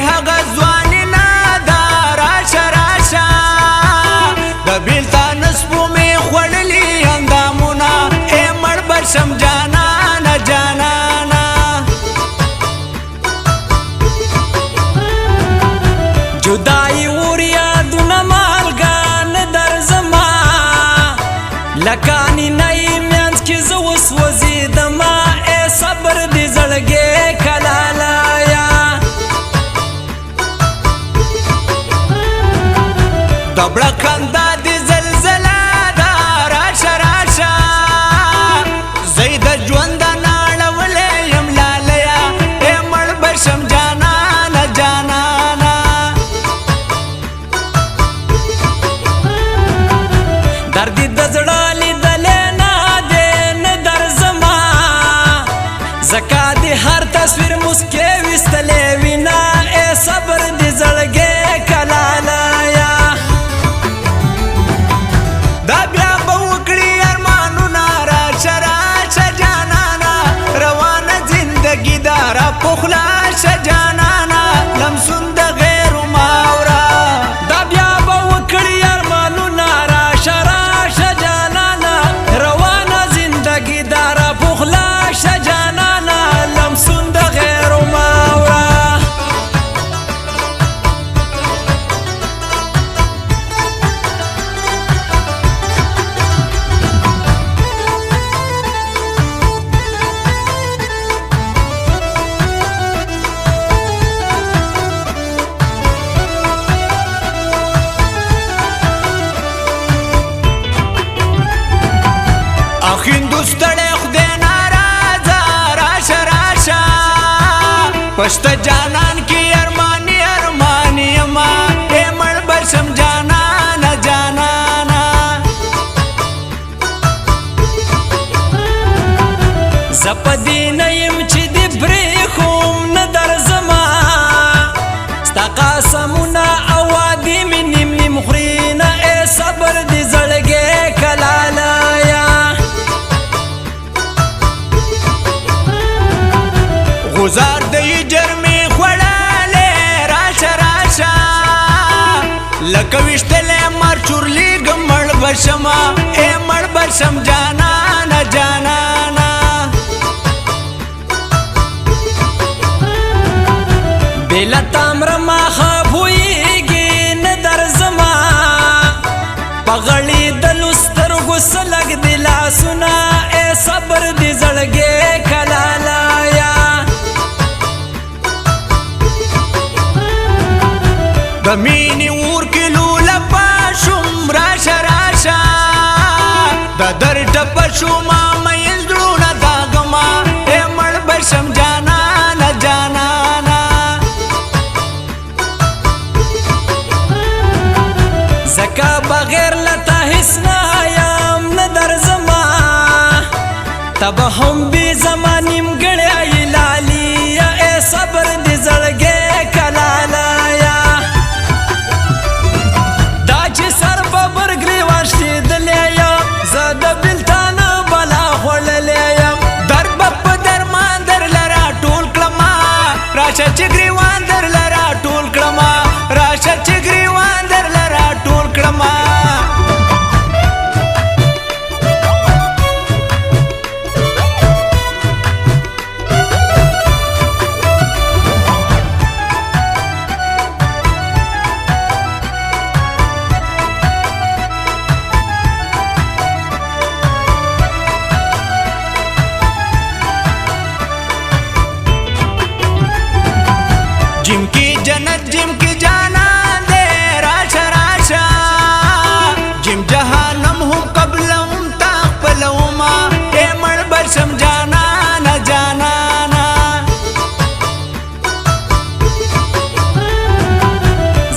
هغه ځواني نه دا راشه راشه د بیلتان سپو مې خوړلي اندامونه ای مړ به شم جانانه جانانه جدایي اور یادونه مالګه نه درځما لکانې نه یې منځ کې زه اوس وځېدمه ای صبر دې زړګې کلالایا دبړه خندا دې زلزله ده راشه راشه زه یې د ژونده ناړولی یم لالیا ای مړ به شم جانانه جانانه درد د زړه لیدلی نه دی نه درځما ځکه د هر تصویر مسکې ویستلی وینه ای صبر دې زړګې کلالایا دا بیا به وکړي ارمانونه راشه راشه جانانه روانه زندګي دا راپخلاشه جانانه لمسون د غیرو ماوره دا بیا به وکړي ارمانونه راشه راشه جانانه روانه زندګي دا راپخلاشه جانانه لمسون د غیرو ماوره هندوستړی خدای ناراضه راشه راشه پشته جانان کې ارماني ارماني یما ای مړ به شم جانانه جانانه زه په دې نه یم چې دې پرېښوم نه درځما ستا قسمونه او وعدې مې نیم نیم خوري نه ای صبر دې زړګې کلالایا گزار دی جرمی خوڑالی راشه راشه لکه ویشتلی مر چورلی گمړ بشما ای مړ بشم جانانه جانانه بیله تامره ماخه بویږي نه درځما په غړي د لسترګو سلګ د لاسونه ای صبر دې زړګې کلالایا د مینې اور کې لوله پاشم راشه راشه د در ټپه شومه مین زړونه داغما ای مړ به شم جانانه جانانه ځکه بغیر له تا هېڅ نه یم نه درځما ته به هم بې زما نیمګړی لالیا ای صبر دې زړګې کلالایا راشه چې ګریوان در لرا ټول کړما راشه چې ګریوان در لرا ټول کړما जिम की जन्नत जिम की जानान दे राशा राशा जिम जहानम हूँ कबलम ताकपलमा ए मड़ बरसम जाना न जाना ना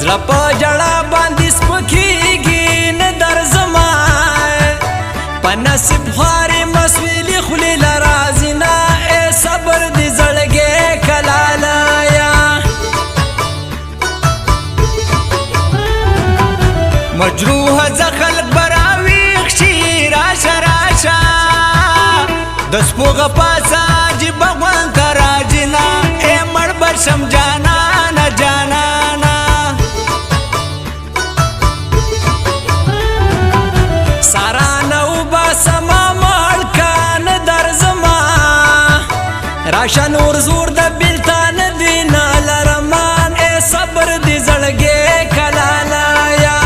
ज़्रप जड़ा बांधिस पखीगी न दर्ज़मा पनसिब हारे मसवीली खुली लराज़िना ए सबर दी ज़ड़गे कलालाया मजरूह जखल बरावीख शी राशा राशा दसपोग पासा जी भगवान का राजना ए मड़ बरसम जाना न जाना راشه نور زور د بلتان دینا لرمان اے صبر دی زړګې کلالایا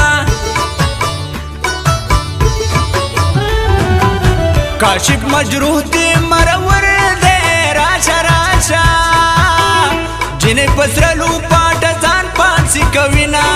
کاشف مجروح دی مرور دے راشه راشه جنې پسرلو پاټ ځان پانسی کوینا